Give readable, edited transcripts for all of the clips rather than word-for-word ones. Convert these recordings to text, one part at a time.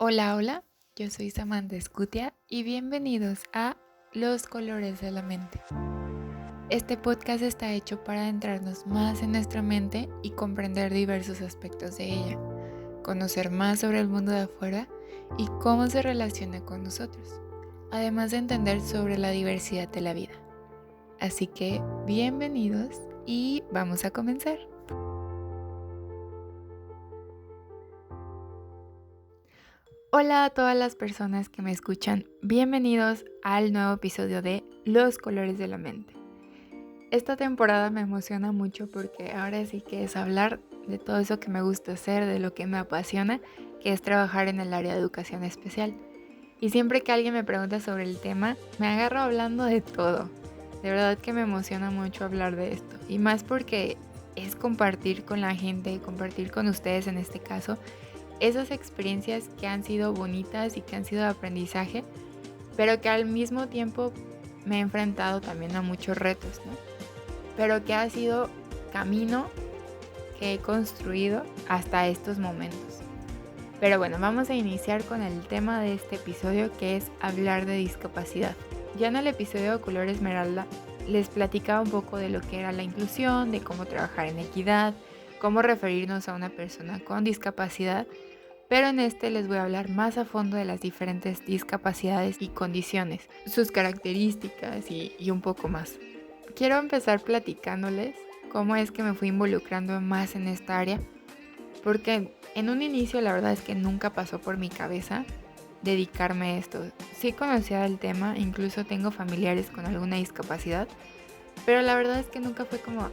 Hola, hola, yo soy Samantha Escutia y bienvenidos a Los Colores de la Mente. Este podcast está hecho para adentrarnos más en nuestra mente y comprender diversos aspectos de ella, conocer más sobre el mundo de afuera y cómo se relaciona con nosotros, además de entender sobre la diversidad de la vida. Así que bienvenidos y vamos a comenzar. Hola a todas las personas que me escuchan, bienvenidos al nuevo episodio de Los Colores de la Mente. Esta temporada me emociona mucho porque ahora sí que es hablar de todo eso que me gusta hacer, de lo que me apasiona, que es trabajar en el área de educación especial. Y siempre que alguien me pregunta sobre el tema, me agarro hablando de todo. De verdad que me emociona mucho hablar de esto. Y más porque es compartir con la gente, compartir con ustedes en este caso, esas experiencias que han sido bonitas y que han sido de aprendizaje, pero que al mismo tiempo me he enfrentado también a muchos retos, ¿no? Pero que ha sido camino que he construido hasta estos momentos. Pero bueno, vamos a iniciar con el tema de este episodio, que es hablar de discapacidad. Ya en el episodio de Color Esmeralda les platicaba un poco de lo que era la inclusión, de cómo trabajar en equidad, cómo referirnos a una persona con discapacidad, pero en este les voy a hablar más a fondo de las diferentes discapacidades y condiciones, sus características y un poco más. Quiero empezar platicándoles cómo es que me fui involucrando más en esta área, porque en un inicio la verdad es que nunca pasó por mi cabeza dedicarme a esto. Sí conocía del tema, incluso tengo familiares con alguna discapacidad, pero la verdad es que nunca fue como,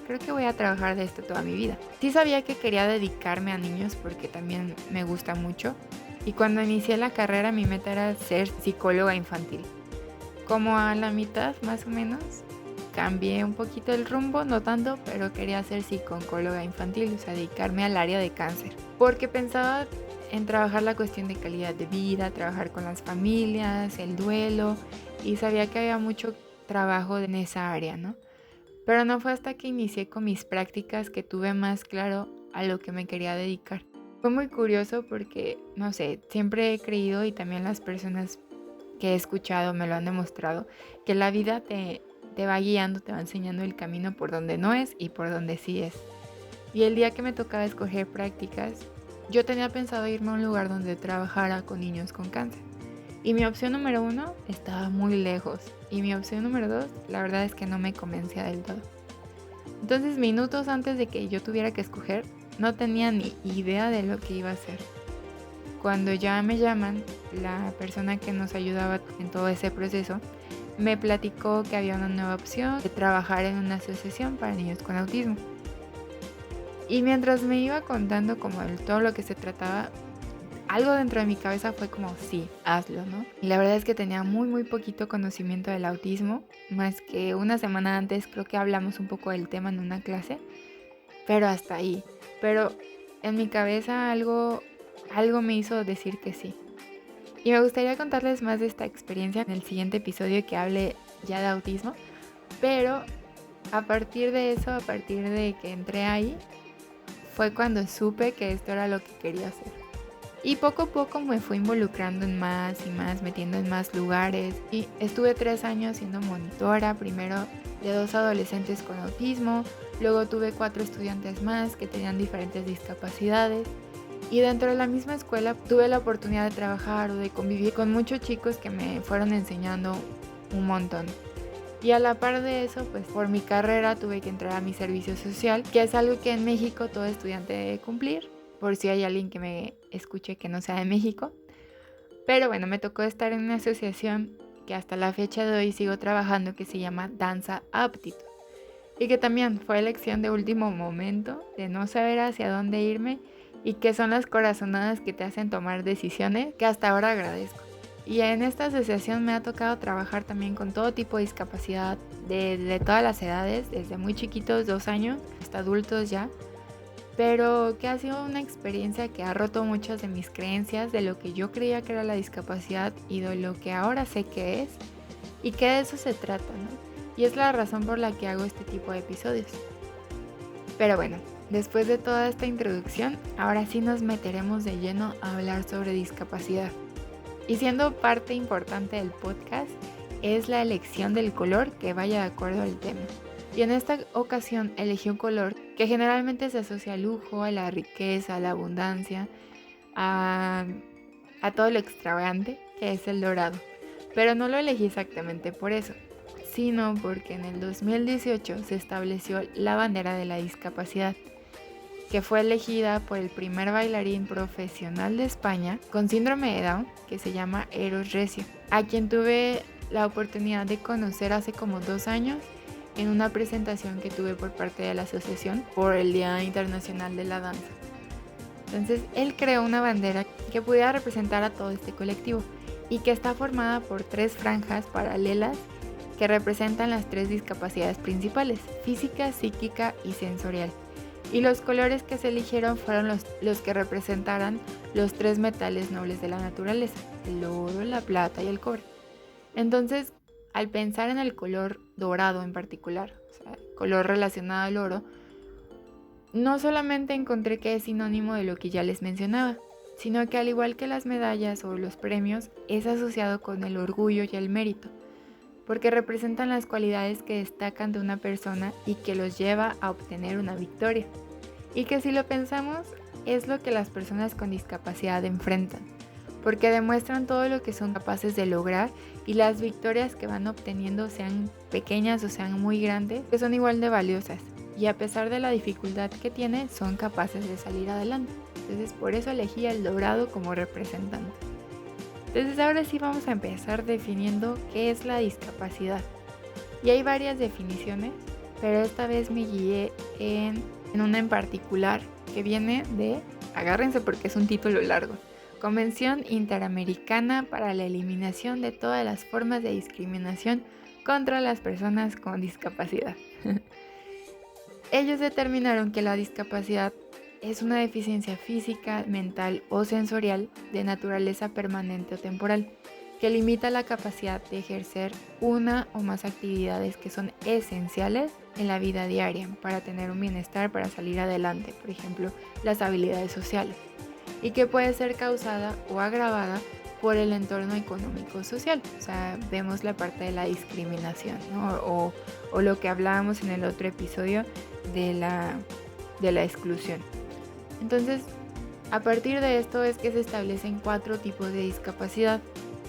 creo que voy a trabajar de esto toda mi vida. Sí sabía que quería dedicarme a niños porque también me gusta mucho, y cuando inicié la carrera mi meta era ser psicóloga infantil. Como a la mitad más o menos, cambié un poquito el rumbo, no tanto, pero quería ser psicóloga infantil, o sea, dedicarme al área de cáncer. Porque pensaba en trabajar la cuestión de calidad de vida, trabajar con las familias, el duelo, y sabía que había mucho trabajo en esa área, ¿no? Pero no fue hasta que inicié con mis prácticas que tuve más claro a lo que me quería dedicar. Fue muy curioso porque, no sé, siempre he creído, y también las personas que he escuchado me lo han demostrado, que la vida te va guiando, te va enseñando el camino por donde no es y por donde sí es. Y el día que me tocaba escoger prácticas, yo tenía pensado irme a un lugar donde trabajara con niños con cáncer. Y mi opción número 1 estaba muy lejos. Y mi opción número 2, la verdad es que no me convencía del todo. Entonces, minutos antes de que yo tuviera que escoger, no tenía ni idea de lo que iba a hacer. Cuando ya me llaman, la persona que nos ayudaba en todo ese proceso me platicó que había una nueva opción de trabajar en una asociación para niños con autismo. Y mientras me iba contando como de todo lo que se trataba, algo dentro de mi cabeza fue como, sí, hazlo, ¿no? Y la verdad es que tenía muy poquito conocimiento del autismo, más que una semana antes creo que hablamos un poco del tema en una clase, pero hasta ahí. Pero en mi cabeza algo me hizo decir que sí. Y me gustaría contarles más de esta experiencia en el siguiente episodio que hable ya de autismo, pero a partir de eso, a partir de que entré ahí, fue cuando supe que esto era lo que quería hacer. Y poco a poco me fui involucrando en más y más, metiendo en más lugares. Y estuve 3 años siendo monitora, primero de 2 adolescentes con autismo, luego tuve 4 estudiantes más que tenían diferentes discapacidades. Y dentro de la misma escuela tuve la oportunidad de trabajar o de convivir con muchos chicos que me fueron enseñando un montón. Y a la par de eso, pues por mi carrera tuve que entrar a mi servicio social, que es algo que en México todo estudiante debe cumplir, por si hay alguien que me escuche que no sea de México. Pero bueno, me tocó estar en una asociación que hasta la fecha de hoy sigo trabajando, que se llama Danza Aptitud, y que también fue elección de último momento, de no saber hacia dónde irme, y que son las corazonadas que te hacen tomar decisiones que hasta ahora agradezco. Y en esta asociación me ha tocado trabajar también con todo tipo de discapacidad, de todas las edades, desde muy chiquitos, 2 años, hasta adultos ya, pero que ha sido una experiencia que ha roto muchas de mis creencias, de lo que yo creía que era la discapacidad y de lo que ahora sé que es, y que de eso se trata, ¿no? Y es la razón por la que hago este tipo de episodios. Pero bueno, después de toda esta introducción, ahora sí nos meteremos de lleno a hablar sobre discapacidad. Y siendo parte importante del podcast, es la elección del color que vaya de acuerdo al tema. Y en esta ocasión elegí un color que generalmente se asocia al lujo, a la riqueza, a la abundancia, a todo lo extravagante, que es el dorado. Pero no lo elegí exactamente por eso, sino porque en el 2018 se estableció la bandera de la discapacidad, que fue elegida por el primer bailarín profesional de España con síndrome de Down, que se llama Eros Recio, a quien tuve la oportunidad de conocer hace como 2 años en una presentación que tuve por parte de la asociación por el Día Internacional de la Danza. Entonces él creó una bandera que pudiera representar a todo este colectivo y que está formada por 3 franjas paralelas que representan las 3 discapacidades principales: física, psíquica y sensorial. Y los colores que se eligieron fueron los que representaran los 3 metales nobles de la naturaleza: el oro, la plata y el cobre. Entonces, al pensar en el color dorado en particular, o sea, color relacionado al oro, no solamente encontré que es sinónimo de lo que ya les mencionaba, sino que al igual que las medallas o los premios, es asociado con el orgullo y el mérito, porque representan las cualidades que destacan de una persona y que los lleva a obtener una victoria. Y que si lo pensamos, es lo que las personas con discapacidad enfrentan, porque demuestran todo lo que son capaces de lograr y las victorias que van obteniendo, sean pequeñas o sean muy grandes, que son igual de valiosas. Y a pesar de la dificultad que tiene, son capaces de salir adelante. Entonces por eso elegí el dorado como representante. Entonces ahora sí vamos a empezar definiendo qué es la discapacidad. Y hay varias definiciones, pero esta vez me guié en una en particular que viene de, agárrense porque es un título largo, Convención Interamericana para la Eliminación de todas las formas de discriminación contra las personas con discapacidad. Ellos determinaron que la discapacidad es una deficiencia física, mental o sensorial de naturaleza permanente o temporal, que limita la capacidad de ejercer una o más actividades que son esenciales en la vida diaria para tener un bienestar, para salir adelante, por ejemplo, las habilidades sociales, y que puede ser causada o agravada por el entorno económico-social. O sea, vemos la parte de la discriminación, ¿no? O lo que hablábamos en el otro episodio de la exclusión. Entonces, a partir de esto es que se establecen 4 tipos de discapacidad: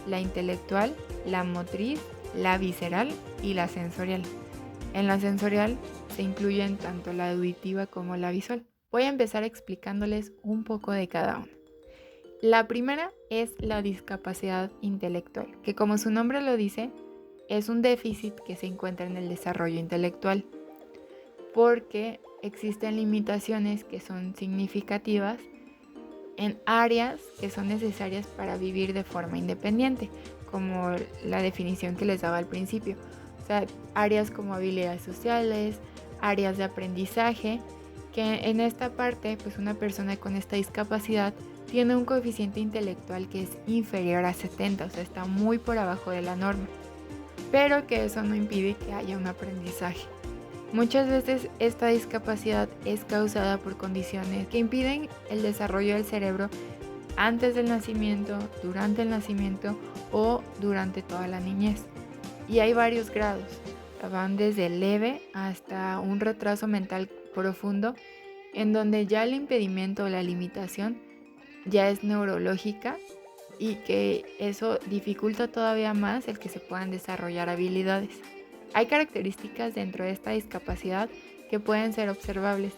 la intelectual, la motriz, la visceral y la sensorial. En la sensorial se incluyen tanto la auditiva como la visual. Voy a empezar explicándoles un poco de cada una. La primera es la discapacidad intelectual, que como su nombre lo dice, es un déficit que se encuentra en el desarrollo intelectual, porque existen limitaciones que son significativas en áreas que son necesarias para vivir de forma independiente, como la definición que les daba al principio. O sea, áreas como habilidades sociales, áreas de aprendizaje, que en esta parte, pues una persona con esta discapacidad tiene un coeficiente intelectual que es inferior a 70, o sea, está muy por abajo de la norma, pero que eso no impide que haya un aprendizaje. Muchas veces esta discapacidad es causada por condiciones que impiden el desarrollo del cerebro antes del nacimiento, durante el nacimiento o durante toda la niñez. Y hay varios grados, van desde leve hasta un retraso mental profundo, en donde ya el impedimento o la limitación ya es neurológica y que eso dificulta todavía más el que se puedan desarrollar habilidades. Hay características dentro de esta discapacidad que pueden ser observables,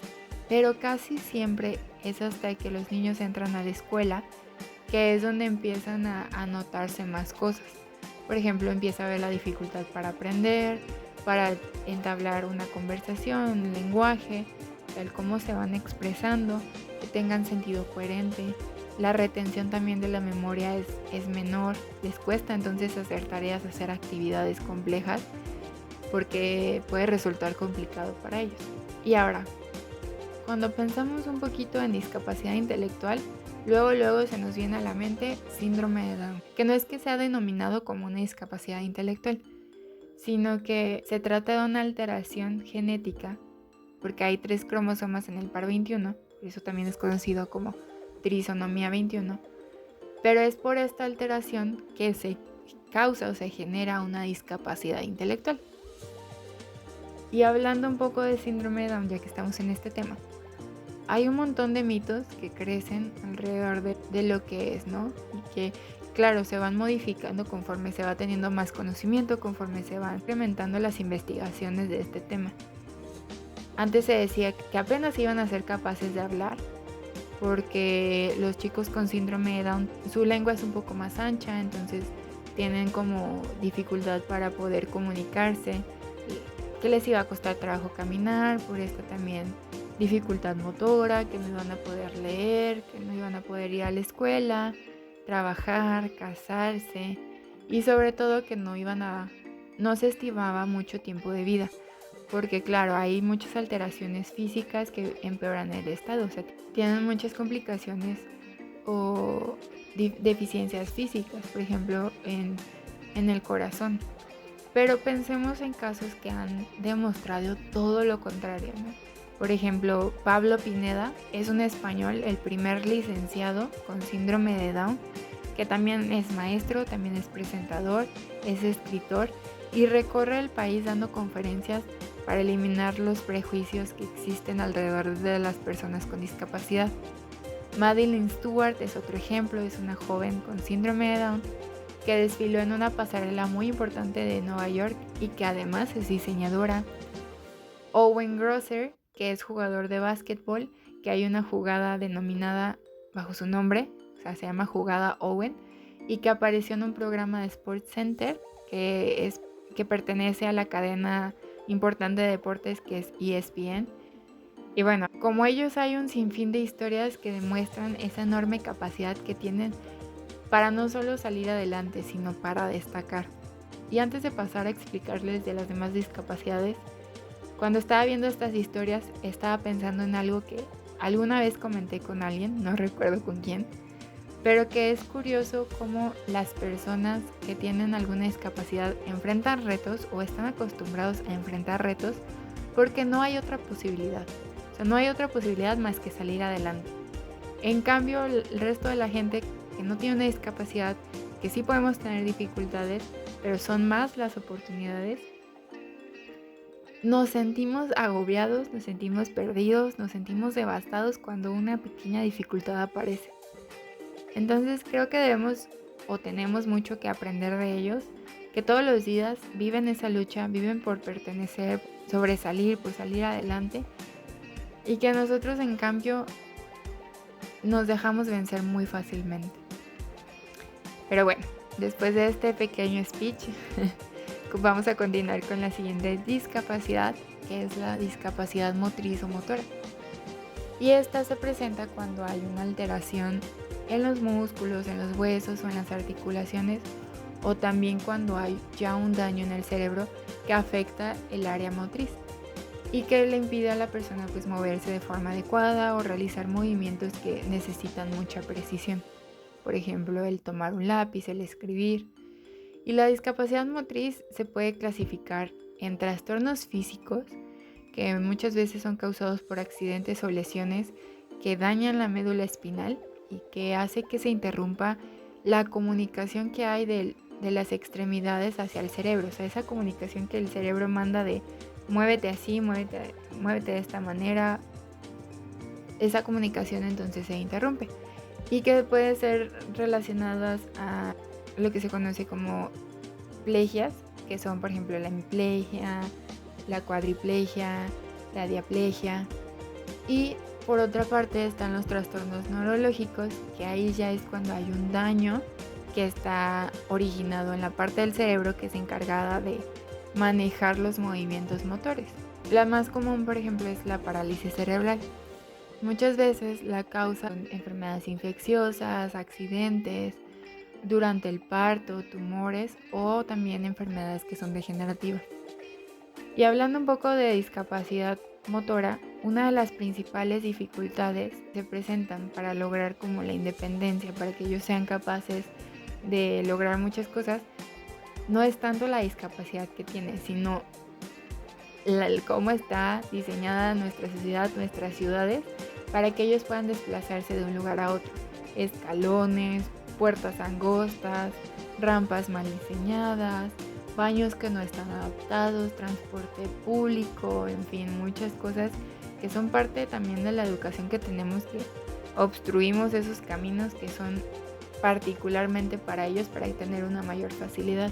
pero casi siempre es hasta que los niños entran a la escuela que es donde empiezan a notarse más cosas. Por ejemplo, empieza a haber la dificultad para aprender, para entablar una conversación, un lenguaje, el cómo se van expresando, que tengan sentido coherente. La retención también de la memoria es menor, les cuesta entonces hacer tareas, hacer actividades complejas, porque puede resultar complicado para ellos. Y ahora, cuando pensamos un poquito en discapacidad intelectual, luego se nos viene a la mente síndrome de Down, que no es que sea denominado como una discapacidad intelectual, sino que se trata de una alteración genética porque hay 3 cromosomas en el par 21, por eso también es conocido como trisonomía 21, pero es por esta alteración que se causa o se genera una discapacidad intelectual. Y hablando un poco de síndrome de Down, ya que estamos en este tema, hay un montón de mitos que crecen alrededor de lo que es, ¿no? Y que, claro, se van modificando conforme se va teniendo más conocimiento, conforme se van incrementando las investigaciones de este tema. Antes se decía que apenas iban a ser capaces de hablar, porque los chicos con síndrome de Down, su lengua es un poco más ancha, entonces tienen como dificultad para poder comunicarse, que les iba a costar trabajo caminar, por esto también dificultad motora, que no iban a poder leer, que no iban a poder ir a la escuela, trabajar, casarse y sobre todo que no se estimaba mucho tiempo de vida, porque claro, hay muchas alteraciones físicas que empeoran el estado, o sea, tienen muchas complicaciones o deficiencias físicas, por ejemplo, en el corazón. Pero pensemos en casos que han demostrado todo lo contrario, ¿no? Por ejemplo, Pablo Pineda es un español, el primer licenciado con síndrome de Down, que también es maestro, también es presentador, es escritor y recorre el país dando conferencias para eliminar los prejuicios que existen alrededor de las personas con discapacidad. Madeline Stewart es otro ejemplo, es una joven con síndrome de Down que desfiló en una pasarela muy importante de Nueva York y que además es diseñadora. Owen Grosser, que es jugador de básquetbol, que hay una jugada denominada bajo su nombre, o sea, se llama Jugada Owen, y que apareció en un programa de SportsCenter que pertenece a la cadena importante de deportes que es ESPN. Y bueno, como ellos hay un sinfín de historias que demuestran esa enorme capacidad que tienen para no solo salir adelante, sino para destacar. Y antes de pasar a explicarles de las demás discapacidades, cuando estaba viendo estas historias estaba pensando en algo que alguna vez comenté con alguien, no recuerdo con quién, pero que es curioso cómo las personas que tienen alguna discapacidad enfrentan retos o están acostumbrados a enfrentar retos porque no hay otra posibilidad. O sea, no hay otra posibilidad más que salir adelante. En cambio, el resto de la gente que no tiene una discapacidad, que sí podemos tener dificultades, pero son más las oportunidades, nos sentimos agobiados, nos sentimos perdidos, nos sentimos devastados cuando una pequeña dificultad aparece. Entonces creo que debemos o tenemos mucho que aprender de ellos, que todos los días viven esa lucha, viven por pertenecer, sobresalir, por salir adelante, y que nosotros en cambio nos dejamos vencer muy fácilmente. Pero bueno, después de este pequeño speech, vamos a continuar con la siguiente discapacidad, que es la discapacidad motriz o motora. Y esta se presenta cuando hay una alteración en los músculos, en los huesos o en las articulaciones, o también cuando hay ya un daño en el cerebro que afecta el área motriz y que le impide a la persona pues moverse de forma adecuada o realizar movimientos que necesitan mucha precisión. Por ejemplo, el tomar un lápiz, el escribir. Y la discapacidad motriz se puede clasificar en trastornos físicos, que muchas veces son causados por accidentes o lesiones que dañan la médula espinal y que hace que se interrumpa la comunicación que hay de las extremidades hacia el cerebro. O sea, esa comunicación que el cerebro manda de muévete así, muévete de esta manera, esa comunicación entonces se interrumpe. Y que puede ser relacionadas a lo que se conoce como plegias, que son por ejemplo la hemiplegia, la cuadriplegia, la diaplegia. Y por otra parte están los trastornos neurológicos, que ahí ya es cuando hay un daño que está originado en la parte del cerebro que es encargada de manejar los movimientos motores. La más común, por ejemplo, es la parálisis cerebral. Muchas veces la causan enfermedades infecciosas, accidentes, durante el parto, tumores o también enfermedades que son degenerativas. Y hablando un poco de discapacidad motora, una de las principales dificultades se presentan para lograr como la independencia, para que ellos sean capaces de lograr muchas cosas, no es tanto la discapacidad que tienen, sino cómo está diseñada nuestra sociedad, nuestras ciudades, para que ellos puedan desplazarse de un lugar a otro. Escalones, puertas angostas, rampas mal diseñadas, baños que no están adaptados, transporte público, en fin, muchas cosas que son parte también de la educación que tenemos, que obstruimos esos caminos que son particularmente para ellos, para tener una mayor facilidad.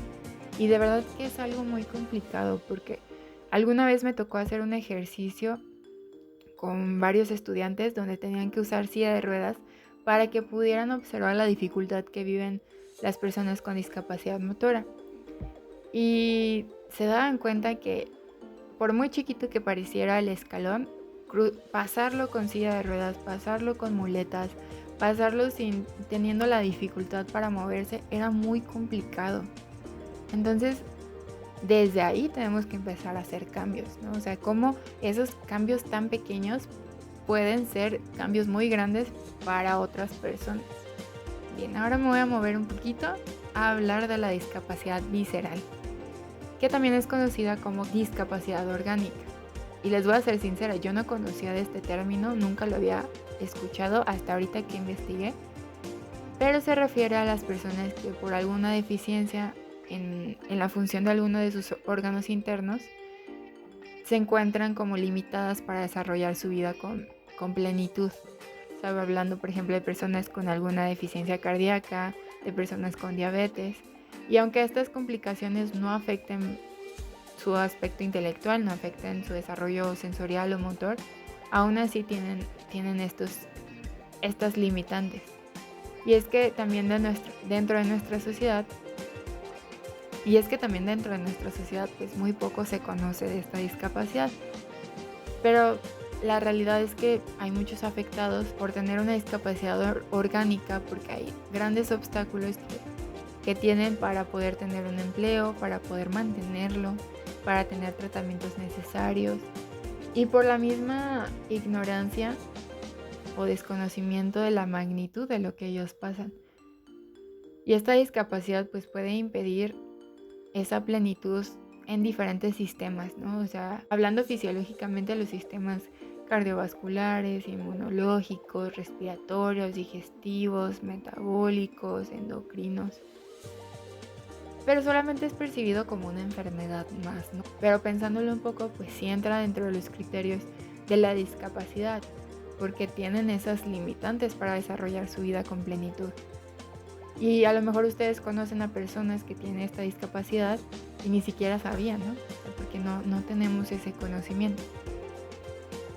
Y de verdad que es algo muy complicado, porque alguna vez me tocó hacer un ejercicio con varios estudiantes donde tenían que usar silla de ruedas para que pudieran observar la dificultad que viven las personas con discapacidad motora. Y se daban cuenta que por muy chiquito que pareciera el escalón, pasarlo con silla de ruedas, pasarlo con muletas, pasarlo teniendo la dificultad para moverse, era muy complicado. Entonces, desde ahí tenemos que empezar a hacer cambios, ¿no? O sea, cómo esos cambios tan pequeños pueden ser cambios muy grandes para otras personas. Bien, ahora me voy a mover un poquito a hablar de la discapacidad visceral, que también es conocida como discapacidad orgánica. Y les voy a ser sincera, yo no conocía de este término, nunca lo había escuchado hasta ahorita que investigué, pero se refiere a las personas que por alguna deficiencia en la función de alguno de sus órganos internos se encuentran como limitadas para desarrollar su vida con plenitud. Estaba hablando, por ejemplo, de personas con alguna deficiencia cardíaca, de personas con diabetes, y aunque estas complicaciones no afecten su aspecto intelectual, no afecten su desarrollo sensorial o motor, aún así tienen estas limitantes. Y es que también dentro de nuestra sociedad, pues muy poco se conoce de esta discapacidad. Pero la realidad es que hay muchos afectados por tener una discapacidad orgánica, porque hay grandes obstáculos que tienen para poder tener un empleo, para poder mantenerlo, para tener tratamientos necesarios, y por la misma ignorancia o desconocimiento de la magnitud de lo que ellos pasan. Y esta discapacidad pues puede impedir esa plenitud en diferentes sistemas, ¿no? O sea, hablando fisiológicamente, los sistemas cardiovasculares, inmunológicos, respiratorios, digestivos, metabólicos, endocrinos. Pero solamente es percibido como una enfermedad más, ¿no? Pero pensándolo un poco, pues sí entra dentro de los criterios de la discapacidad, porque tienen esas limitantes para desarrollar su vida con plenitud. Y a lo mejor ustedes conocen a personas que tienen esta discapacidad y ni siquiera sabían, ¿no? Porque no tenemos ese conocimiento.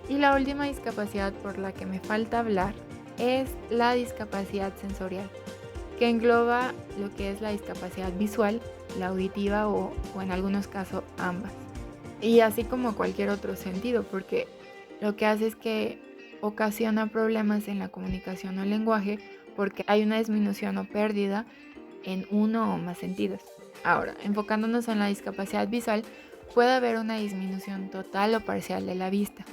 Y la última discapacidad por la que me falta hablar es la discapacidad sensorial, que engloba lo que es la discapacidad visual, la auditiva o en algunos casos ambas. Y así como cualquier otro sentido, porque lo que hace es que ocasiona problemas en la comunicación o el lenguaje, porque hay una disminución o pérdida en uno o más sentidos. Ahora, enfocándonos en la discapacidad visual, puede haber una disminución total o parcial de la vista.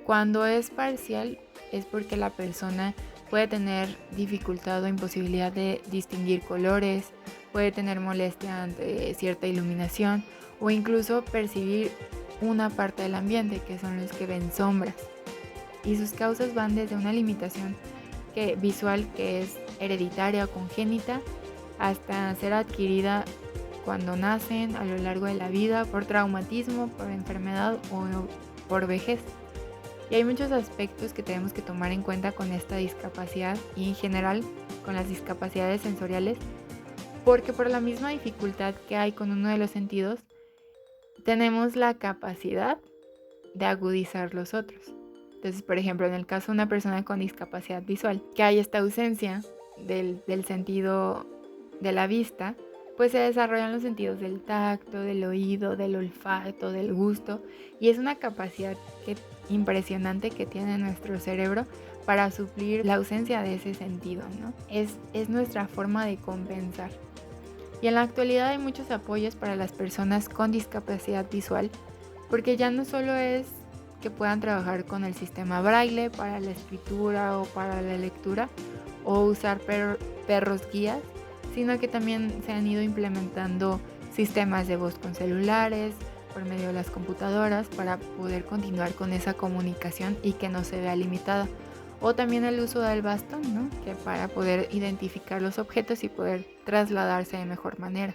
Cuando es parcial es porque la persona puede tener dificultad o imposibilidad de distinguir colores, puede tener molestia ante cierta iluminación o incluso percibir una parte del ambiente, que son los que ven sombras. Y sus causas van desde una limitación visual que es hereditaria o congénita, hasta ser adquirida cuando nacen, a lo largo de la vida, por traumatismo, por enfermedad o por vejez. Y hay muchos aspectos que tenemos que tomar en cuenta con esta discapacidad y en general con las discapacidades sensoriales, porque por la misma dificultad que hay con uno de los sentidos, tenemos la capacidad de agudizar los otros. Entonces, por ejemplo, en el caso de una persona con discapacidad visual, que hay esta ausencia del sentido de la vista, pues se desarrollan los sentidos del tacto, del oído, del olfato, del gusto, y es una capacidad impresionante que tiene nuestro cerebro para suplir la ausencia de ese sentido, ¿no? Es nuestra forma de compensar. Y en la actualidad hay muchos apoyos para las personas con discapacidad visual, porque ya no solo es que puedan trabajar con el sistema braille para la escritura o para la lectura, o usar perros guías, sino que también se han ido implementando sistemas de voz con celulares, por medio de las computadoras para poder continuar con esa comunicación y que no se vea limitada. O también el uso del bastón, ¿no? Que para poder identificar los objetos y poder trasladarse de mejor manera.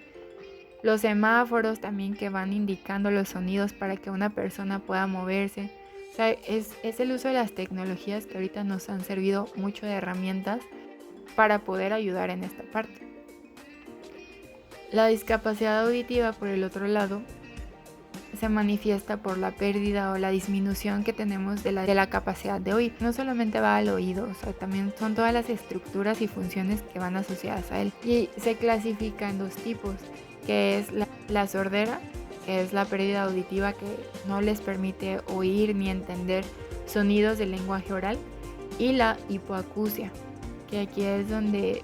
Los semáforos también que van indicando los sonidos para que una persona pueda moverse. O sea, es el uso de las tecnologías que ahorita nos han servido mucho de herramientas para poder ayudar en esta parte. La discapacidad auditiva, por el otro lado, se manifiesta por la pérdida o la disminución que tenemos de la capacidad de oír. No solamente va al oído, o sea, también son todas las estructuras y funciones que van asociadas a él. Y se clasifica en dos tipos, que es la sordera, que es la pérdida auditiva que no les permite oír ni entender sonidos del lenguaje oral, y la hipoacusia, que aquí es donde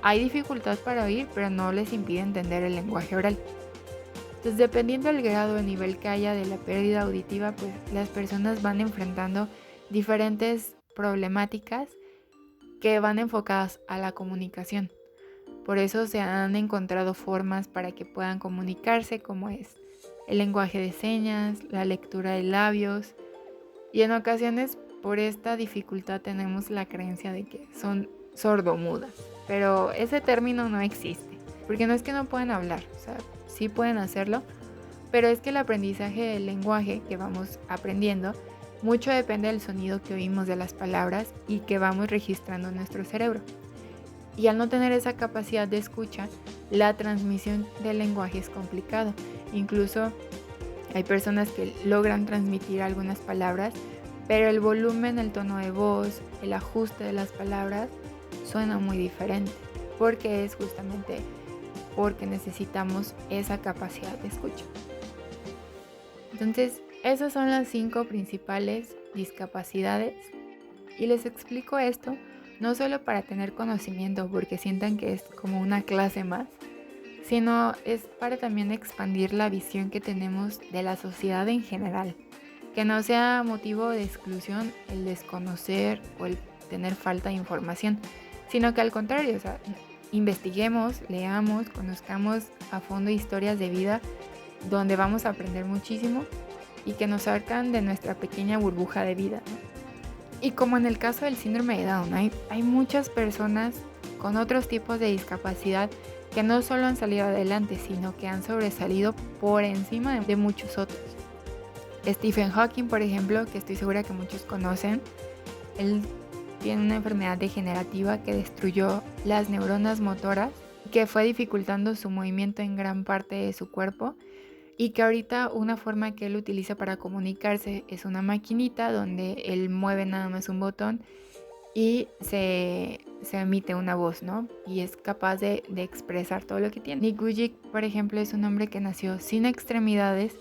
hay dificultad para oír, pero no les impide entender el lenguaje oral. Entonces, dependiendo del grado o nivel que haya de la pérdida auditiva, pues las personas van enfrentando diferentes problemáticas que van enfocadas a la comunicación. Por eso se han encontrado formas para que puedan comunicarse, como es el lenguaje de señas, la lectura de labios, y en ocasiones por esta dificultad tenemos la creencia de que son sordomudas, pero ese término no existe, porque no es que no puedan hablar, o sea, sí pueden hacerlo, pero es que el aprendizaje del lenguaje que vamos aprendiendo mucho depende del sonido que oímos de las palabras y que vamos registrando en nuestro cerebro. Y al no tener esa capacidad de escucha, la transmisión del lenguaje es complicado. Incluso hay personas que logran transmitir algunas palabras, pero el volumen, el tono de voz, el ajuste de las palabras suena muy diferente, porque es justamente porque necesitamos esa capacidad de escucha. Entonces, esas son las 5 principales discapacidades, y les explico esto no solo para tener conocimiento, porque sientan que es como una clase más, sino es para también expandir la visión que tenemos de la sociedad en general, que no sea motivo de exclusión el desconocer o el tener falta de información, sino que al contrario, o sea, investiguemos, leamos, conozcamos a fondo historias de vida donde vamos a aprender muchísimo y que nos sacan de nuestra pequeña burbuja de vida, ¿no? Y como en el caso del síndrome de Down, hay muchas personas con otros tipos de discapacidad que no solo han salido adelante, sino que han sobresalido por encima de muchos otros. Stephen Hawking, por ejemplo, que estoy segura que muchos conocen, él tiene una enfermedad degenerativa que destruyó las neuronas motoras, que fue dificultando su movimiento en gran parte de su cuerpo, y que ahorita una forma que él utiliza para comunicarse es una maquinita donde él mueve nada más un botón y se emite una voz, ¿no? Y es capaz de expresar todo lo que tiene. Nick Vujicic, por ejemplo, es un hombre que nació sin extremidades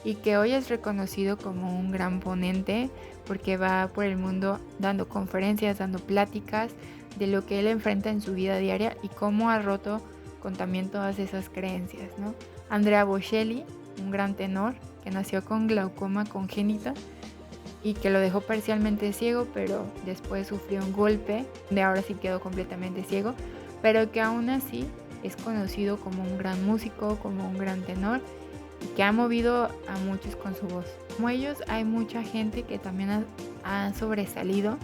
y que hoy es reconocido como un gran ponente porque va por el mundo dando conferencias, dando pláticas de lo que él enfrenta en su vida diaria y cómo ha roto con también todas esas creencias, ¿no? Andrea Bocelli, un gran tenor que nació con glaucoma congénito y que lo dejó parcialmente ciego, pero después sufrió un golpe de ahora sí quedó completamente ciego, pero que aún así es conocido como un gran músico, como un gran tenor y que ha movido a muchos con su voz. Como ellos hay mucha gente que también ha sobresalido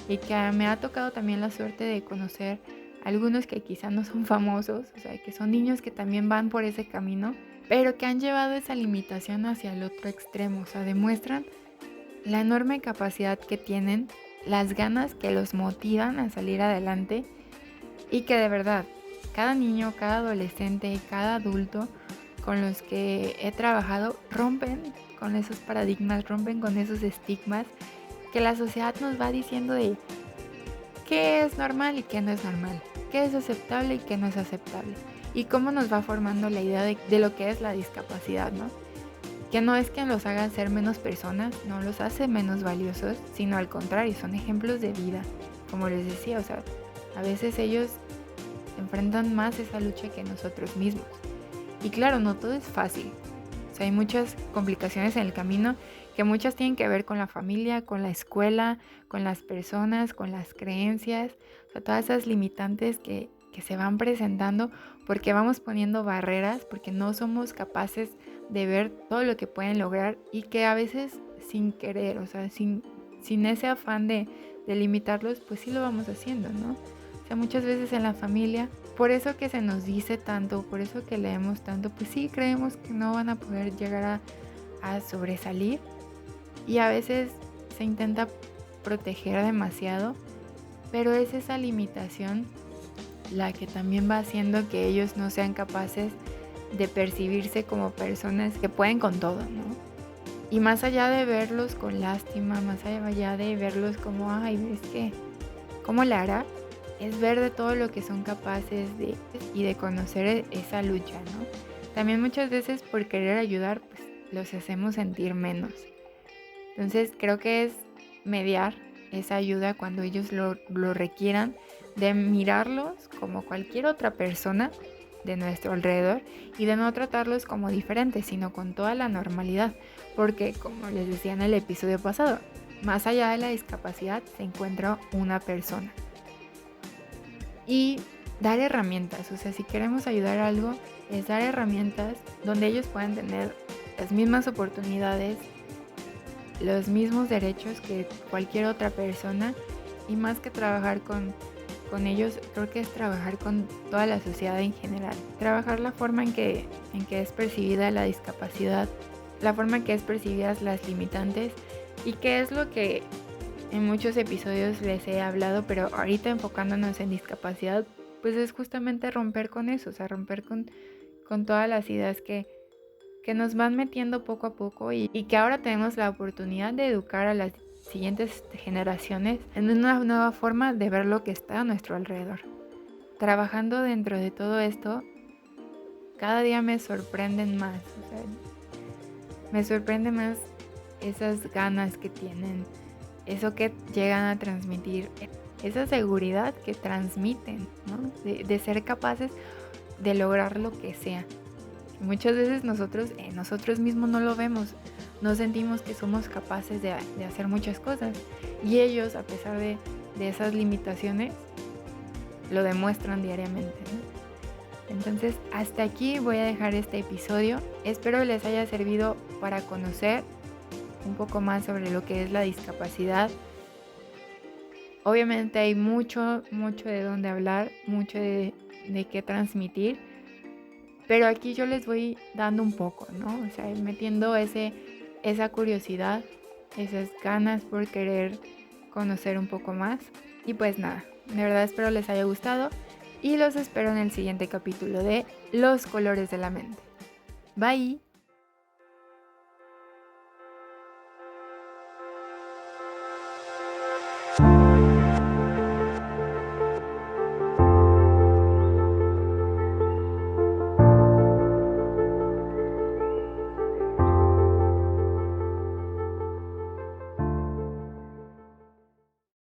y que me ha tocado también la suerte de conocer algunos que quizá no son famosos, o sea, que son niños que también van por ese camino, pero que han llevado esa limitación hacia el otro extremo, o sea, demuestran la enorme capacidad que tienen, las ganas que los motivan a salir adelante y que de verdad, cada niño, cada adolescente, cada adulto con los que he trabajado rompen con esos paradigmas, rompen con esos estigmas que la sociedad nos va diciendo de qué es normal y qué no es normal, qué es aceptable y qué no es aceptable, y cómo nos va formando la idea de lo que es la discapacidad, ¿no? Que no es que los haga ser menos personas, no los hace menos valiosos, sino al contrario, son ejemplos de vida, como les decía, o sea, a veces ellos enfrentan más esa lucha que nosotros mismos. Y claro, no todo es fácil, o sea, hay muchas complicaciones en el camino que muchas tienen que ver con la familia, con la escuela, con las personas, con las creencias, o sea, todas esas limitantes que que se van presentando porque vamos poniendo barreras, porque no somos capaces de ver todo lo que pueden lograr y que a veces sin querer, o sea, sin ese afán de limitarlos, pues sí lo vamos haciendo, ¿no? O sea, muchas veces en la familia, por eso que se nos dice tanto, por eso que leemos tanto, pues sí creemos que no van a poder llegar a sobresalir y a veces se intenta proteger demasiado, pero es esa limitación la que también va haciendo que ellos no sean capaces de percibirse como personas que pueden con todo, ¿no? Y más allá de verlos con lástima, más allá de verlos como, ay, es que, ¿cómo la hará? Es ver de todo lo que son capaces de y de conocer esa lucha, ¿no? También muchas veces por querer ayudar, pues los hacemos sentir menos. Entonces creo que es mediar esa ayuda cuando ellos lo requieran, de mirarlos como cualquier otra persona de nuestro alrededor y de no tratarlos como diferentes, sino con toda la normalidad, porque como les decía en el episodio pasado, más allá de la discapacidad se encuentra una persona. Y dar herramientas, o sea, si queremos ayudar a algo, es dar herramientas donde ellos puedan tener las mismas oportunidades, los mismos derechos que cualquier otra persona, y más que trabajar con ellos, creo que es trabajar con toda la sociedad en general. Trabajar la forma en que es percibida la discapacidad, la forma en que es percibidas las limitantes, y que es lo que en muchos episodios les he hablado, pero ahorita enfocándonos en discapacidad, pues es justamente romper con eso, o sea, romper con todas las ideas que nos van metiendo poco a poco y que ahora tenemos la oportunidad de educar a las siguientes generaciones en una nueva forma de ver lo que está a nuestro alrededor. Trabajando dentro de todo esto, cada día me sorprenden más, o sea, me sorprende más esas ganas que tienen, eso que llegan a transmitir, esa seguridad que transmiten, ¿no? De ser capaces de lograr lo que sea. Muchas veces nosotros mismos no lo vemos, no sentimos que somos capaces de hacer muchas cosas, y ellos, a pesar de esas limitaciones, lo demuestran diariamente, ¿no? Entonces, hasta aquí voy a dejar este episodio. Espero les haya servido para conocer un poco más sobre lo que es la discapacidad. Obviamente hay mucho de dónde hablar, mucho de qué transmitir, pero aquí yo les voy dando un poco, ¿no? O sea, metiendo esa curiosidad, esas ganas por querer conocer un poco más. Y pues nada, de verdad espero les haya gustado y los espero en el siguiente capítulo de Los colores de la mente. Bye.